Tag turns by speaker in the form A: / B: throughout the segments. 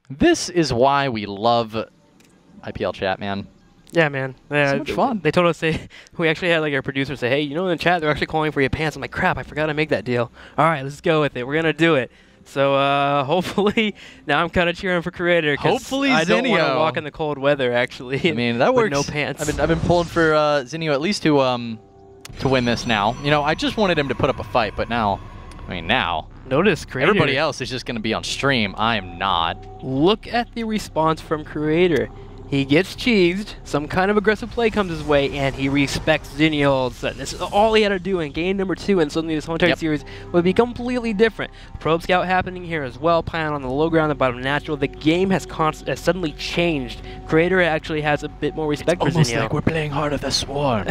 A: This is why we love IPL chat, man.
B: Yeah, man. Yeah,
A: so much fun.
B: They told us, we actually had like our producer say, hey, you know, in the chat they're actually calling for your pants. I'm like, crap, I forgot to make that deal. All right, let's go with it. We're going to do it. So hopefully, now I'm kind of cheering for Creator.
A: Hopefully
B: I don't want to
A: Zenio.
B: walk in the cold weather, actually.
A: I mean, that works.
B: No pants.
A: I've been pulling for Zenio at least to win this now. You know, I just wanted him to put up a fight, but now, I mean, now.
B: Notice Creator.
A: Everybody else is just going to be on stream. I am not.
B: Look at the response from Creator. He gets cheesed, some kind of aggressive play comes his way, and he respects Zenio all of a sudden. This is all he had to do in game number 2, and suddenly this whole entire series would be completely different. Probe Scout happening here as well, playing on the low ground, the bottom natural. The game has suddenly changed. Creator actually has a bit more respect for Zenio.
A: Almost like we're playing Heart of the Swarm.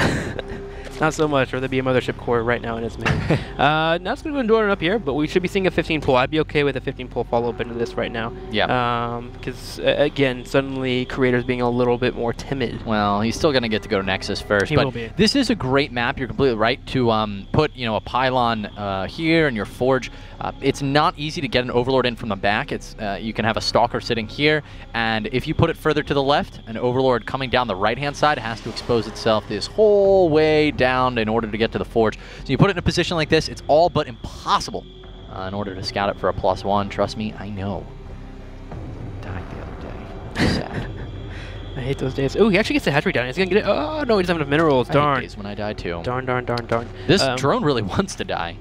B: Not so much, or there'd be a Mothership core right now in its main. Now it's going to go Endurance up here, but we should be seeing a 15 pull. I'd be okay with a 15 pull follow-up into this right now.
A: Yeah.
B: Because, again, suddenly Creator's being a little bit more timid.
A: Well, he's still going to get to go to Nexus first.
B: He will be.
A: This is a great map. You're completely right to put, you know, a pylon here in your forge. It's not easy to get an Overlord in from the back. It's you can have a Stalker sitting here, and if you put it further to the left, an Overlord coming down the right-hand side has to expose itself this whole way down in order to get to the forge. So you put it in a position like this, it's all but impossible in order to scout it for a +1. Trust me, I know. Died the other day. Sad.
B: I hate those days. Oh, he actually gets the hatchery down. He's going to get it. Oh, no, he doesn't have enough minerals. Darn.
A: I hate days when I die too.
B: Darn, darn, darn, darn.
A: This drone really wants to die.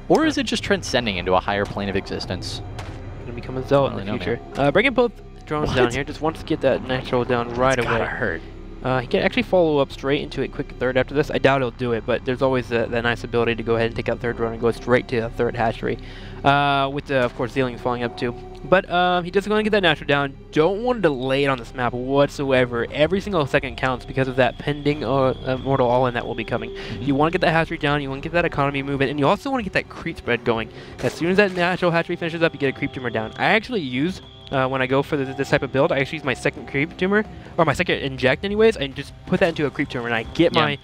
A: Or is it just transcending into a higher plane of existence?
B: Going to become a Zealot in the future. Bringing both drones down here. Just wants to get that natural down right away.
A: Gotta hurt.
B: He can actually follow up straight into a quick third after this. I doubt he'll do it, but there's always that nice ability to go ahead and take out third drone and go straight to a third hatchery. With, of course, Zealings falling up too. But he doesn't want to get that natural down. Don't want to delay it on this map whatsoever. Every single second counts because of that pending Mortal All-In that will be coming. You want to get that hatchery down, you want to get that economy moving, and you also want to get that creep spread going. As soon as that natural hatchery finishes up, you get a creep tumor down. I actually use, when I go for this type of build, I actually use my second creep tumor, or my second inject anyways, and just put that into a creep tumor, and I get my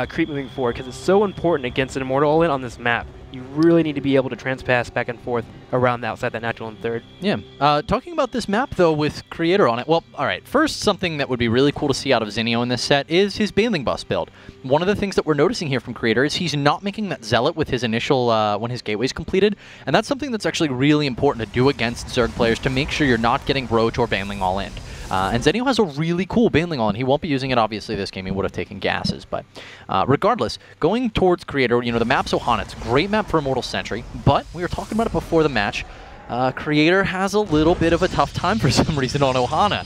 B: creep moving forward, because it's so important against an Immortal All-In on this map. You really need to be able to transpass back and forth around the outside that natural in third.
A: Yeah. Talking about this map, though, with Creator on it, well, all right, first, something that would be really cool to see out of Zenio in this set is his Baneling Bus build. One of the things that we're noticing here from Creator is he's not making that Zealot with his initial, when his gateway's completed, and that's something that's actually really important to do against Zerg players to make sure you're not getting Roach or Baneling all in. And Zenio has a really cool Baneling on. He won't be using it, obviously, this game. He would have taken gases. But regardless, going towards Creator, you know, the map's Ohana. It's a great map for Immortal Sentry. But we were talking about it before the match. Creator has a little bit of a tough time for some reason on Ohana.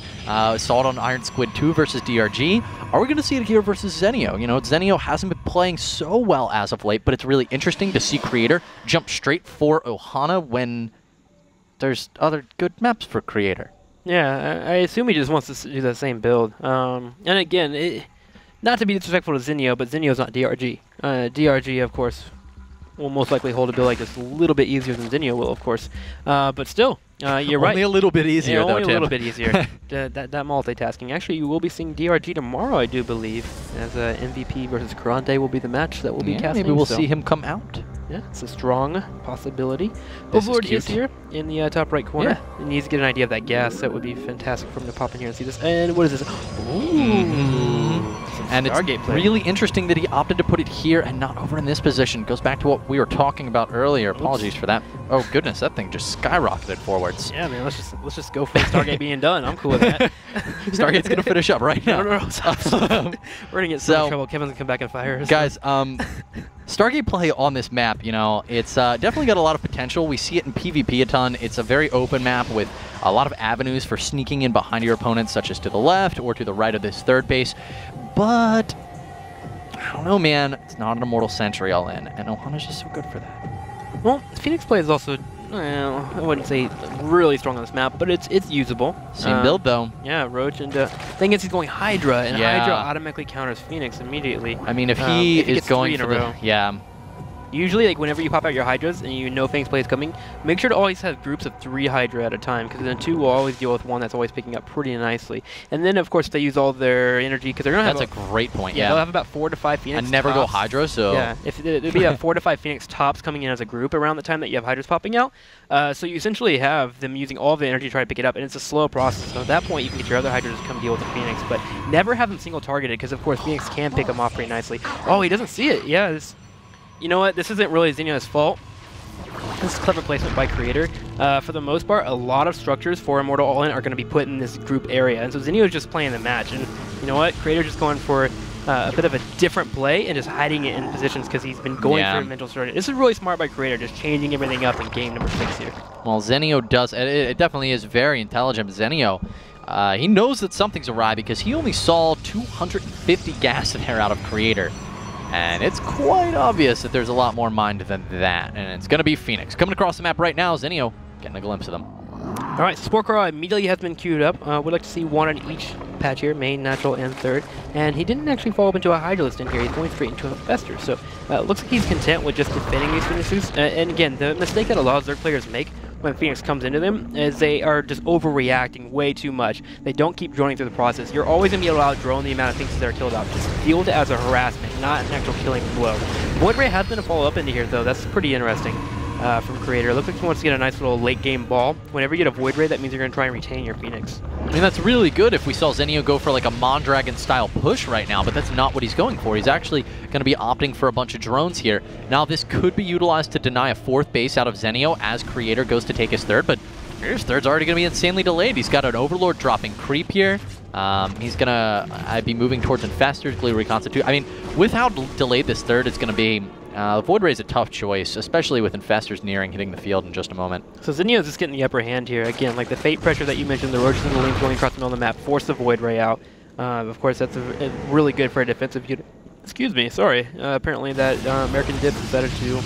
A: Saw it on Iron Squid 2 versus DRG. Are we going to see it here versus Zenio? You know, Zenio hasn't been playing so well as of late, but it's really interesting to see Creator jump straight for Ohana when there's other good maps for Creator.
B: Yeah, I assume he just wants to do the same build. And again, not to be disrespectful to Zenio, but Zenio's not DRG. DRG, of course, will most likely hold a build like this a little bit easier than Zenio will, of course. But still, you're right.
A: Only a little bit easier, though,
B: Only a little bit easier. that multitasking. Actually, you will be seeing DRG tomorrow, I do believe, as MVP versus Karante will be the match that will be casting.
A: Maybe we'll see him come out.
B: Yeah, it's a strong possibility. Overlord is here in the top right corner. He needs to get an idea of that gas. That would be fantastic for him to pop in here and see this. And what is this? Ooh.
A: And it's really interesting that he opted to put it here and not over in this position. Goes back to what we were talking about earlier. Apologies for that. Oh goodness, that thing just skyrocketed forwards.
B: Yeah, man, let's just go for Stargate being done. I'm cool with that.
A: Stargate's gonna finish up right now.
B: No. We're gonna get so much trouble. Kevin's gonna come back and fire us.
A: Guys, Stargate play on this map, you know, it's definitely got a lot of potential. We see it in PvP a ton. It's a very open map with a lot of avenues for sneaking in behind your opponents, such as to the left or to the right of this third base. But, I don't know, man. It's not an Immortal Sentry all in, and Ohana's just so good for that.
B: Well, Phoenix play is also, well, I wouldn't say really strong on this map, but it's usable.
A: Same build, though.
B: Yeah, Roach, and thing is he's going Hydra, and Hydra automatically counters Phoenix immediately.
A: I mean, if he is going for the... Yeah.
B: Usually, like whenever you pop out your Hydras and you know Fang's play is coming, make sure to always have groups of 3 Hydra at a time, because then 2 will always deal with 1 that's always picking up pretty nicely. And then, of course, they use all their energy, because they're going to have...
A: That's a great point,
B: they'll have about 4 to 5 Phoenix
A: I never
B: tops.
A: go Hydra, so...
B: Yeah, it'll be 4 to 5 Phoenix tops coming in as a group around the time that you have Hydras popping out. So you essentially have them using all of the energy to try to pick it up, and it's a slow process. So at that point, you can get your other Hydras to come deal with the Phoenix, but never have them single targeted, because of course Phoenix can pick them off pretty nicely. Oh, he doesn't see it. Yeah, you know what? This isn't really Zenio's fault. This is clever placement by Creator. For the most part, a lot of structures for Immortal All-In are going to be put in this group area, and so Zenio is just playing the match. And you know what? Creator just going for a bit of a different play and just hiding it in positions because he's been going for a mental strategy. This is really smart by Creator, just changing everything up in game number 6 here.
A: Well, Zenio does. It definitely is very intelligent. Zenio, he knows that something's awry because he only saw 250 gas in there out of Creator. And it's quite obvious that there's a lot more mind than that. And it's going to be Phoenix. Coming across the map right now, Zenio getting a glimpse of them.
B: All right, Spore Crawl immediately has been queued up. We'd like to see 1 on each patch here, main, natural, and third. And he didn't actually fall up into a Hydralist in here. He's going straight into a Fester. So it looks like he's content with just defending these Phoenixes. And again, the mistake that a lot of Zerg players make when Phoenix comes into them is they are just overreacting way too much. They don't keep droning through the process. You're always going to be able to out-drone the amount of things that are killed off. Just deal with it as a harassment, not an actual killing blow. Void Ray has been a follow-up into here, though. That's pretty interesting from Creator. It looks like he wants to get a nice little late-game ball. Whenever you get a Void Ray, that means you're going to try and retain your Phoenix.
A: I mean, that's really good if we saw Zenio go for like a Mondragon-style push right now, but that's not what he's going for. He's actually going to be opting for a bunch of drones here. Now, this could be utilized to deny a 4th base out of Zenio as Creator goes to take his 3rd, but his 3rd's already going to be insanely delayed. He's got an Overlord dropping creep here. He's going to be moving towards Infestors, Glue Reconstitute. I mean, with how delayed this 3rd is going to be, Void Ray is a tough choice, especially with Infestors nearing hitting the field in just a moment.
B: So Zenio's just getting the upper hand here. Again, like the Fate pressure that you mentioned, the Roaches and the Lings going across the middle of the map force the Void Ray out. Of course, that's really good for a defensive unit. Excuse me, sorry. Apparently that American dip decided to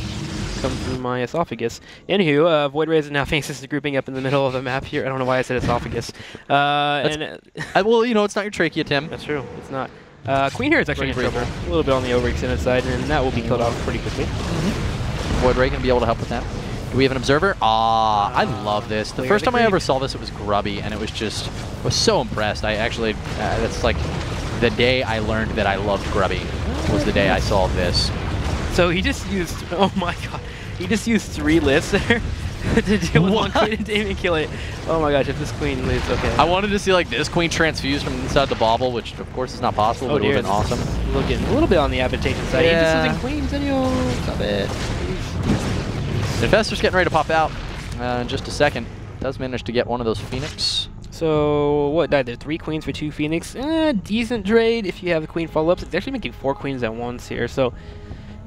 B: come through my esophagus. Anywho, Void Ray is now Phoenix grouping up in the middle of the map here. I don't know why I said esophagus.
A: Well, you know, it's not your trachea, Tim.
B: That's true. It's not. Queen here is actually in trouble. A little bit on the overextended side, and that will be killed off pretty quickly.
A: Void Ray going to be able to help with that. Do we have an observer? I love this. The first time I ever saw this, it was grubby, and it was just, I was so impressed. I actually, that's like the day I learned that I loved grubby was the day I saw this.
B: So he just used, oh my god, he just used 3 lifts there to deal with 1 queen and didn't even kill it. Oh my gosh, if this queen lives, okay.
A: I wanted to see like this queen transfused from inside the bobble, which of course is not possible, but it would have been awesome.
B: Looking a little bit on the adaptation side.
A: Yeah.
B: He's just using queens, Zenio. Stop it.
A: Infestor's getting ready to pop out in just a second. Does manage to get one of those Phoenix.
B: So, what died there? 3 queens for 2 Phoenix. Decent trade if you have a queen follow-ups. It's actually making 4 queens at once here, so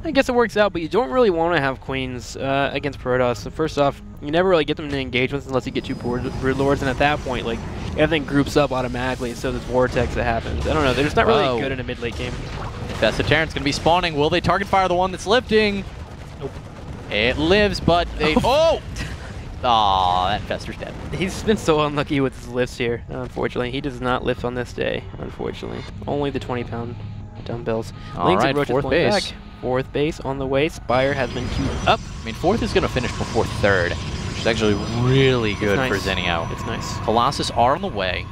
B: I guess it works out, but you don't really want to have queens against Protoss. So first off, you never really get them in engagements unless you get 2 Brood Lords, and at that point, like, everything groups up automatically, so this vortex that happens. I don't know, they're just not really good in a mid-late game.
A: Infested Terran's going to be spawning. Will they target fire the one that's lifting?
B: Nope.
A: It lives, but they... Oh! Aw, that Infestor's dead.
B: He's been so unlucky with his lifts here, unfortunately. He does not lift on this day, unfortunately. Only the 20-pound dumbbells.
A: All right, 4th base.
B: Back. 4th base on the way. Spire has been queued up.
A: I mean, 4th is going to finish before 3rd, which is actually really good for Zenio.
B: It's nice.
A: Colossus are on the way,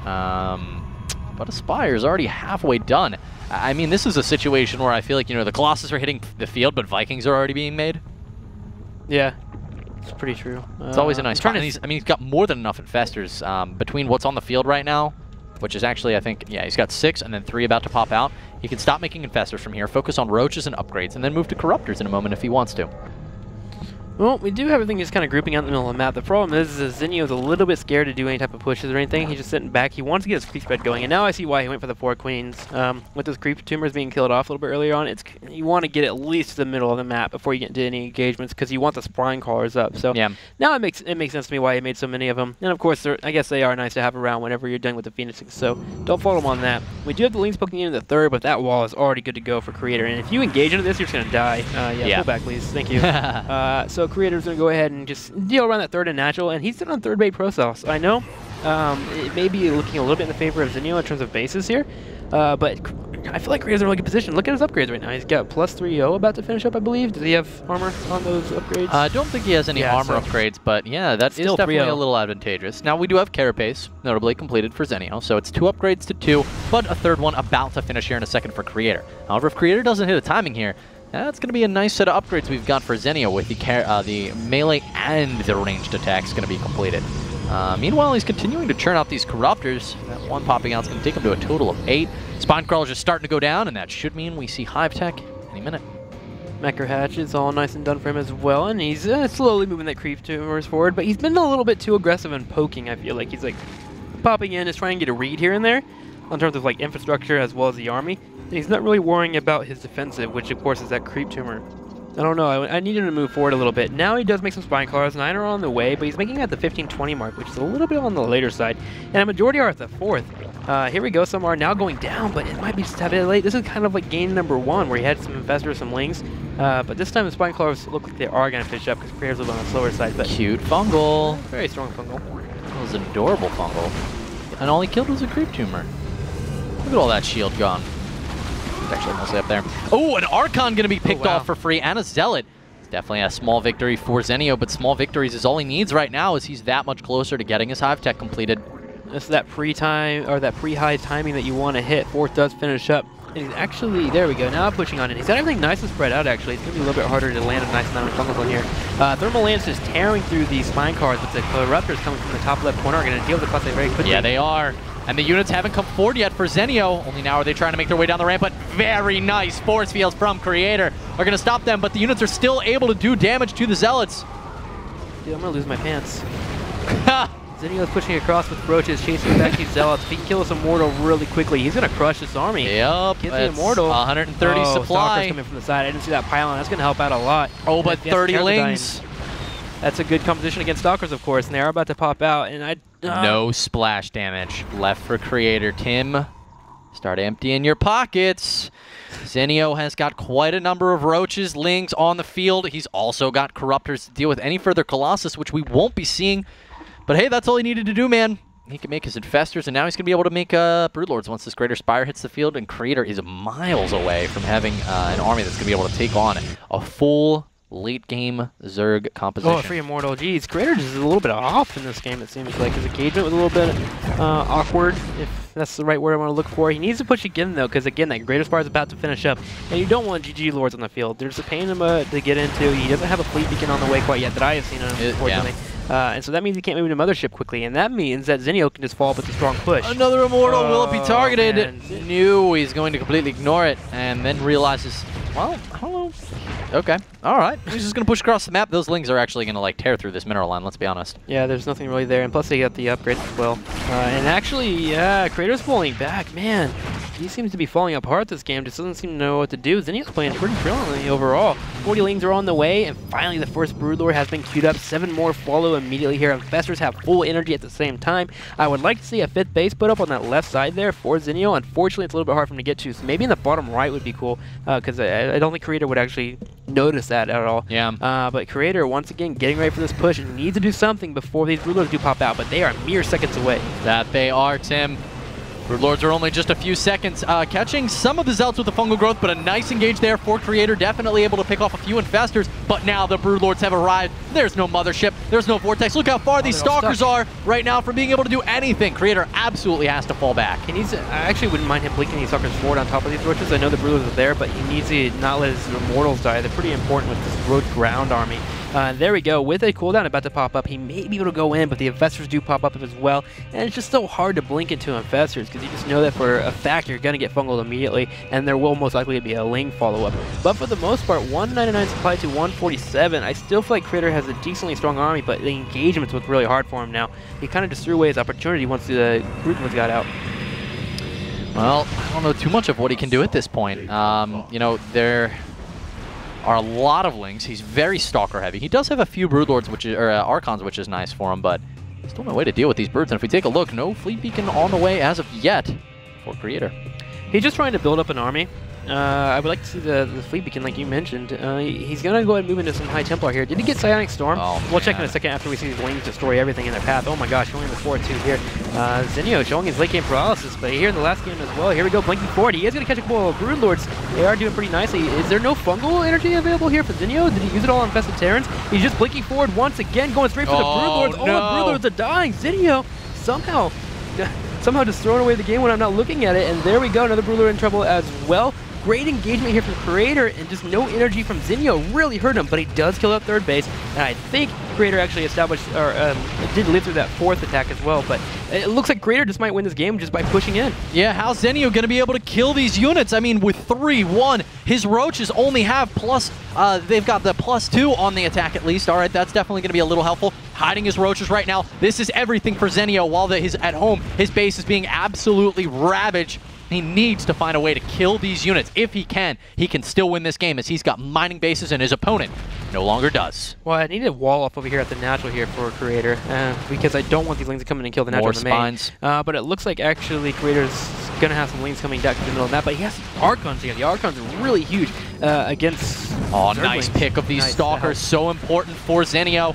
A: but Aspire is already halfway done. I mean, this is a situation where I feel like, you know, the Colossus are hitting the field, but Vikings are already being made.
B: Yeah, it's pretty true.
A: It's always a nice spot. I mean, he's got more than enough Infestors between what's on the field right now, which is actually, I think, yeah, he's got 6 and then 3 about to pop out. He can stop making Infestors from here, focus on Roaches and upgrades, and then move to Corruptors in a moment if he wants to.
B: Well, we do have everything just kind of grouping out in the middle of the map. The problem is Zenio is a little bit scared to do any type of pushes or anything. He's just sitting back. He wants to get his creep spread going, and now I see why he went for the 4 queens. With those creep tumors being killed off a little bit earlier on, you want to get at least to the middle of the map before you get into any engagements, because you want the spine callers up. So yeah. Now it makes sense to me why he made so many of them. And of course, I guess they are nice to have around whenever you're done with the Phoenixes. So don't fault him on that. We do have the Lings poking in the 3rd, but that wall is already good to go for Creator. And if you engage into this, you're just going to die. Yeah, pull back, please. Thank you. So Creator's going to go ahead and just deal around that 3rd and natural, and he's still on 3rd bait Protoss. I know it may be looking a little bit in the favor of Zenio in terms of bases here, but I feel like Creator's in a really good position. Look at his upgrades right now. He's got plus 3-0 about to finish up, I believe. Does he have armor on those upgrades?
A: I don't think he has any armor upgrades, but yeah, that is definitely a little advantageous. Now, we do have Carapace, notably completed for Zenio, so it's 2 upgrades to 2, but a third one about to finish here in a second for Creator. However, if Creator doesn't hit a timing here, that's going to be a nice set of upgrades we've got for Zenio with the melee and the ranged attacks going to be completed. Meanwhile, he's continuing to churn out these Corruptors. That one popping out is going to take him to a total of 8. Spinecrawler's just starting to go down, and that should mean we see Hive Tech any minute.
B: Mecha Hatch is all nice and done for him as well, and he's slowly moving that creep tumors forward, but he's been a little bit too aggressive in poking, I feel like. He's like popping in, is trying to get a read here and there in terms of like infrastructure as well as the army. And he's not really worrying about his defensive, which of course is that creep tumor. I don't know, I need him to move forward a little bit. Now he does make some Spinecrawlers, 9 are on the way, but he's making it at the 15-20 mark, which is a little bit on the later side. And a majority are at the 4th. Here we go, some are now going down, but it might be just a bit late. This is kind of like game number 1, where he had some Infestors, some Lings. But this time the Spinecrawlers look like they are going to finish up, because Creator's a little on the slower side. But
A: cute Fungal.
B: Very strong Fungal.
A: That was an adorable Fungal. And all he killed was a creep tumor. Look at all that shield gone. Actually mostly up there. Oh, an Archon going to be picked off for free, and a Zealot. It's definitely a small victory for Zenio, but small victories is all he needs right now, as he's that much closer to getting his Hive Tech completed.
B: This is that pre-time, or that pre-high timing that you want to hit. 4th does finish up. And he's actually, there we go, now pushing on it. He's got everything nice and spread out, actually. It's going to be a little bit harder to land a nice amount of fungals on here. Thermal Lance is tearing through these Spinecrawlers, but the Corruptors coming from the top left corner are going to deal with the plus very quickly.
A: Yeah, they are. And the units haven't come forward yet for Zenio. Only now are they trying to make their way down the ramp, but very nice force fields from Creator are going to stop them, but the units are still able to do damage to the Zealots.
B: Dude, I'm going to lose my pants. Zenio's pushing across with Roaches, chasing back these Zealots. If he can kill this Immortal really quickly, he's going to crush this army.
A: Yep,
B: get the Immortal.
A: 130 supply.
B: Stalker's coming from the side. I didn't see that pylon. That's going to help out a lot.
A: Oh, but 30 Lings.
B: That's a good competition against Stalkers, of course, and they are about to pop out. And
A: no splash damage left for Creator. Tim, start emptying your pockets. Zenio has got quite a number of Roaches, Lings on the field. He's also got Corruptors to deal with any further Colossus, which we won't be seeing. But hey, that's all he needed to do, man. He can make his Infestors, and now he's going to be able to make Broodlords once this Greater Spire hits the field, and Creator is miles away from having an army that's going to be able to take on a full late-game Zerg composition.
B: Oh, free Immortal. Geez, Creator is a little bit off in this game, it seems like. His engagement was a little bit awkward, if that's the right word I want to look for. He needs to push again, though, because, again, that Greater Spire is about to finish up, and you don't want GG Lords on the field. There's a pain to get into. He doesn't have a fleet beacon on the way quite yet that I have seen, unfortunately. Yeah. And so that means he can't move into Mothership quickly, and that means that Zenio can just fall up with a strong push.
A: Another Immortal, will it be targeted? Man. Knew he's going to completely ignore it, and then realizes, well, I don't know. Okay, all right. He's just going to push across the map. Those Lings are actually going to like tear through this mineral line, let's be honest.
B: Yeah, there's nothing really there, and plus they got the upgrades as well. And actually, yeah, Creator's falling back, man. He seems to be falling apart this game, just doesn't seem to know what to do. Zenio's playing pretty brilliantly overall. 40 Lings are on the way, and finally the first Broodlord has been queued up. 7 more follow immediately here. Infestors have full energy at the same time. I would like to see a 5th base put up on that left side there for Zenio. Unfortunately, it's a little bit hard for him to get to, so maybe in the bottom right would be cool, because I don't think Creator would actually notice that at all.
A: Yeah.
B: But Creator, once again, getting ready for this push and needs to do something before these Broodlords do pop out, but they are mere seconds away.
A: That they are, Tim. Broodlords are only just a few seconds, catching some of the Zealots with the fungal growth, but a nice engage there for Creator, definitely able to pick off a few Infestors, but now the Broodlords have arrived. There's no Mothership, there's no Vortex. Look how far these Stalkers are right now from being able to do anything. Creator absolutely has to fall back.
B: He needs to, I actually wouldn't mind him blinking these Stalkers forward on top of these Roaches. I know the Broodlords are there, but he needs to not let his Immortals die. They're pretty important with this Roach ground army. There we go, with a cooldown about to pop up, he may be able to go in, but the Infestors do pop up as well, and it's just so hard to blink into Infestors, because you just know that for a fact you're going to get fungled immediately, and there will most likely be a Ling follow-up. But for the most part, 199 supply to 147, I still feel like Creator has a decently strong army, but the engagement's what's really hard for him now. He kind of just threw away his opportunity once the Broodlords got out.
A: Well, I don't know too much of what he can do at this point. You know, there are a lot of Lings. He's very Stalker heavy. He does have a few Broodlords, or Archons, which is nice for him, but still no way to deal with these birds. And if we take a look, no Fleet Beacon on the way as of yet for Creator.
B: He's just trying to build up an army I would like to see the fleet beacon, like you mentioned. He's going to go ahead and move into some high Templar here. Did he get Psionic Storm?
A: Oh,
B: we'll check in a second after we see these Lings destroy everything in their path. Oh my gosh, only the 4-2 here. Zenio showing his late game paralysis, but here in the last game as well. Here we go, blinking forward. He is going to catch a couple of Broodlords. They are doing pretty nicely. Is there no fungal energy available here for Zenio? Did he use it all on Infested Terrans? He's just blinking forward once again, going straight for the Broodlords.
A: No.
B: All the Broodlords are dying. Zenio somehow just throwing away the game when I'm not looking at it. And there we go, another Broodlord in trouble as well. Great engagement here from Creator, and just no energy from Zenio really hurt him, but he does kill that third base, and I think Creator actually established, or did live through that fourth attack as well, but it looks like Creator just might win this game just by pushing in.
A: Yeah, how's Zenio going to be able to kill these units? I mean, with 3-1, his Roaches only have plus, they've got the +2 on the attack at least. All right, that's definitely going to be a little helpful. Hiding his Roaches right now. This is everything for Zenio while he's at home. His base is being absolutely ravaged. He needs to find a way to kill these units. If he can still win this game as he's got mining bases and his opponent no longer does.
B: Well, I need a wall off over here at the natural here for Creator because I don't want these Lings to come in and kill the natural in the main.
A: Spines.
B: But it looks like actually Creator's going to have some Lings coming back to the middle of the map, but he has Archons here. The Archons are really huge against
A: nice pick of these Stalkers. So important for Zenio.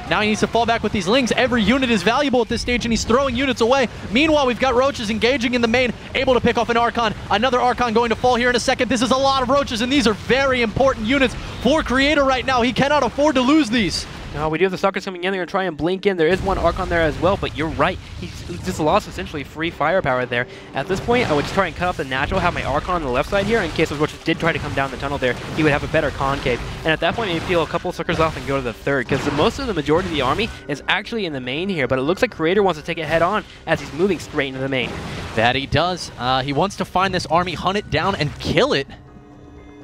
A: Now he needs to fall back with these Lings. Every unit is valuable at this stage, and he's throwing units away. Meanwhile, we've got Roaches engaging in the main, able to pick off an Archon. Another Archon going to fall here in a second. This is a lot of Roaches, and these are very important units for Creator right now. He cannot afford to lose these.
B: No, we do have the Stalkers coming in. They're going to try and blink in. There is one Archon there as well, but you're right. He just lost essentially free firepower there. At this point, I would just try and cut off the natural, have my Archon on the left side here. In case those Roaches did try to come down the tunnel there, he would have a better concave. And at that point, maybe peel a couple of Suckers off and go to the third, because most of the majority of the army is actually in the main here, but it looks like Creator wants to take it head on as he's moving straight into the main.
A: That he does. He wants to find this army, hunt it down, and kill it.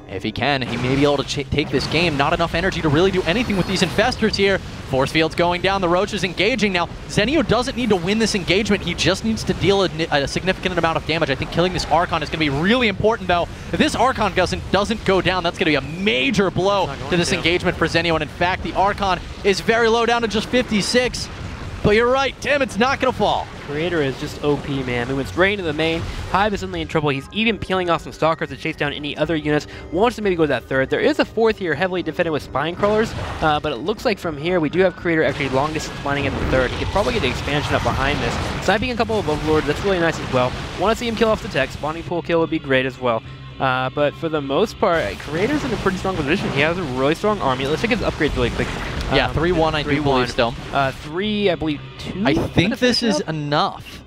A: If he can, he may be able to take this game. Not enough energy to really do anything with these Infestors here. Force field's going down, the Roaches engaging now. Zenio doesn't need to win this engagement, he just needs to deal a significant amount of damage. I think killing this Archon is going to be really important though. If this Archon doesn't go down, that's going to be a major blow to this engagement for Zenio, and in fact, the Archon is very low, down to just 56. But you're right, Tim, it's not going to fall.
B: Creator is just OP, man. Moving straight into the main. Hive is suddenly in trouble. He's even peeling off some Stalkers to chase down any other units. Wants to maybe go to that third. There is a fourth here, heavily defended with Spine Crawlers, but it looks like from here we do have Creator actually long distance mining at the third. He could probably get the expansion up behind this. Sniping a couple of Overlords, that's really nice as well. Want to see him kill off the tech. Spawning pool kill would be great as well. But for the most part, Creator's in a pretty strong position. He has a really strong army. Let's check his upgrades really quick.
A: Yeah, 3-1 I do believe still.
B: 3, I believe 2.
A: I think this is enough.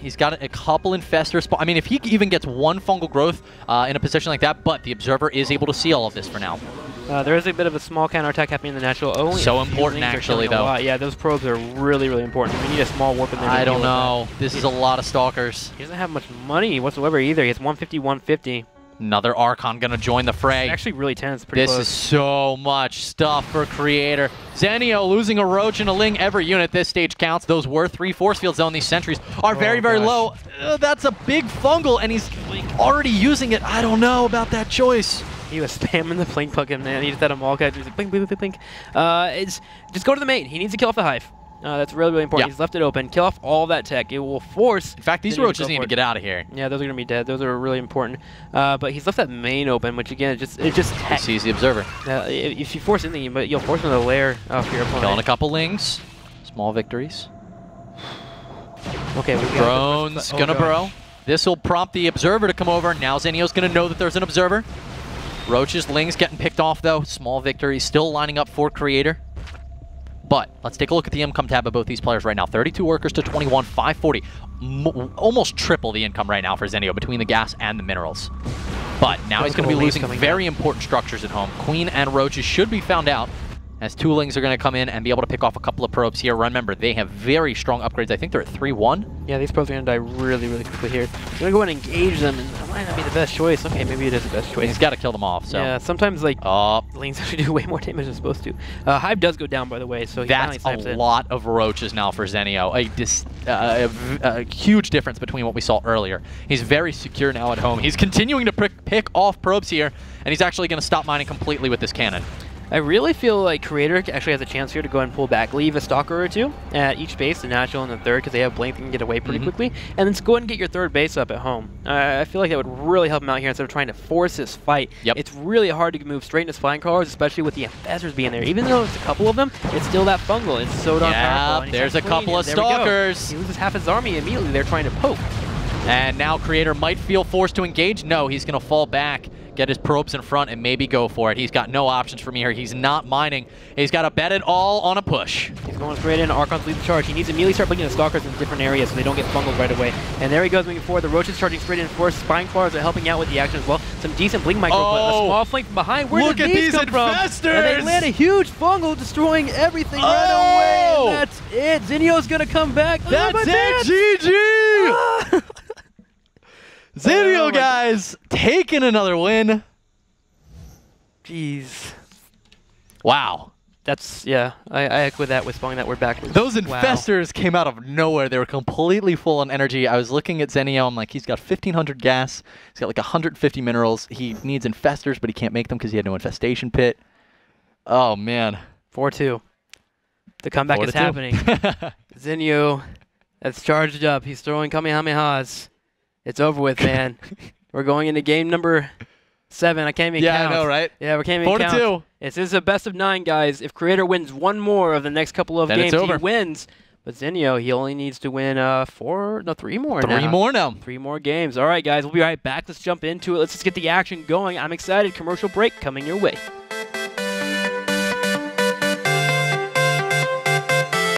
A: He's got a couple Infestors. I mean, if he even gets one fungal growth in a position like that, but the Observer is able to see all of this for now.
B: There is a bit of a small counterattack happening in the natural. Only
A: so important, actually, though.
B: Yeah, those probes are really, really important. We need a small warp in there.
A: I don't know. This is a lot of Stalkers.
B: He doesn't have much money whatsoever either. He has 150, 150.
A: Another Archon gonna join the fray.
B: It's actually really tense. Pretty
A: close. Is so much stuff for Creator. Zenio losing a Roach and a Ling. Every unit this stage counts. Those were 3 force field zone. These sentries are very, very low. That's a big fungal, and he's already using it. I don't know about that choice.
B: He was spamming the blink plug-in, man. He just had a Maul guy. He's like, blink, blink, blink, blink. Just go to the main. He needs to kill off the Hive. That's really, really important. Yeah. He's left it open. Kill off all that tech. It will force...
A: In fact, these Roaches need to get out of here.
B: Yeah, those are going to be dead. Those are really important. But he's left that main open, which again, it's just tech.
A: He sees the Observer.
B: If you force anything, you'll force him to layer off your opponent.
A: Killing a couple Lings. Small victories.
B: Okay, we got
A: Drone's gonna burrow. This will prompt the Observer to come over. Now Zenio's gonna know that there's an Observer. Roaches, Lings getting picked off though. Small victories still lining up for Creator. But let's take a look at the income tab of both these players right now. 32 workers to 21, 540. Almost triple the income right now for Zenio between the gas and the minerals. But now he's going to be losing very important structures at home. Queen and Roaches should be found out, as 2 Lings are going to come in and be able to pick off a couple of probes here. Remember, they have very strong upgrades. I think they're at 3-1.
B: Yeah, these probes are going to die really, really quickly here. I'm going to go ahead and engage them, and that might not be the best choice. Okay, maybe it is the best choice.
A: He's got to kill them off. So.
B: Yeah, sometimes, like, Lings actually do way more damage than supposed to. Hive does go down, by the way, so he finally snipes it.
A: That's a lot of Roaches now for Zenio. A huge difference between what we saw earlier. He's very secure now at home. He's continuing to pick off probes here, and he's actually going to stop mining completely with this cannon.
B: I really feel like Creator actually has a chance here to go and pull back, leave a stalker or two at each base, the natural and the third, because they have blink and can get away pretty quickly, and then go ahead and get your third base up at home. I feel like that would really help him out here instead of trying to force this fight. It's really hard to move straight into Spine Crawlers, especially with the Infestors being there. Even though it's a couple of them, it's still that fungal. It's so darn powerful.
A: Yeah, there's a couple of stalkers.
B: He loses half his army immediately. They're trying to poke.
A: And now Creator might feel forced to engage. No, he's going to fall back, get his probes in front, and maybe go for it. He's got no options from here. He's not mining. He's got to bet it all on a push.
B: He's going straight in. Archons lead the charge. He needs to immediately start blinking the Stalkers in different areas so they don't get fungled right away. And there he goes moving forward. The Roaches charging straight in first. Spine Claws are helping out with the action as well. Some decent blink micro, but a small flank from behind. Where did these come from?
A: Infestors!
B: And they land a huge fungal, destroying everything right away. And that's it. Zenio's going to come back.
A: That's it. GG! Zenio, guys, taking another win.
B: Jeez.
A: Wow.
B: That's, yeah, I echo that with spelling that word backwards.
A: Those Infestors came out of nowhere. They were completely full on energy. I was looking at Zenio. I'm like, he's got 1,500 gas. He's got like 150 minerals. He needs Infestors, but he can't make them because he had no Infestation Pit. Oh, man.
B: 4-2. The comeback is happening. Zenio that's charged up. He's throwing Kamehamehas. It's over with, man. We're going into game number 7. I can't even count.
A: Yeah, I know, right?
B: Yeah, we can't even count.
A: 4-2.
B: This is a best of 9, guys. If Creator wins one more of the next couple of games, he wins. But Zenio, he only needs to win 3 more now.
A: 3 more now.
B: 3 more games. All right, guys, we'll be right back. Let's jump into it. Let's just get the action going. I'm excited. Commercial break coming your way.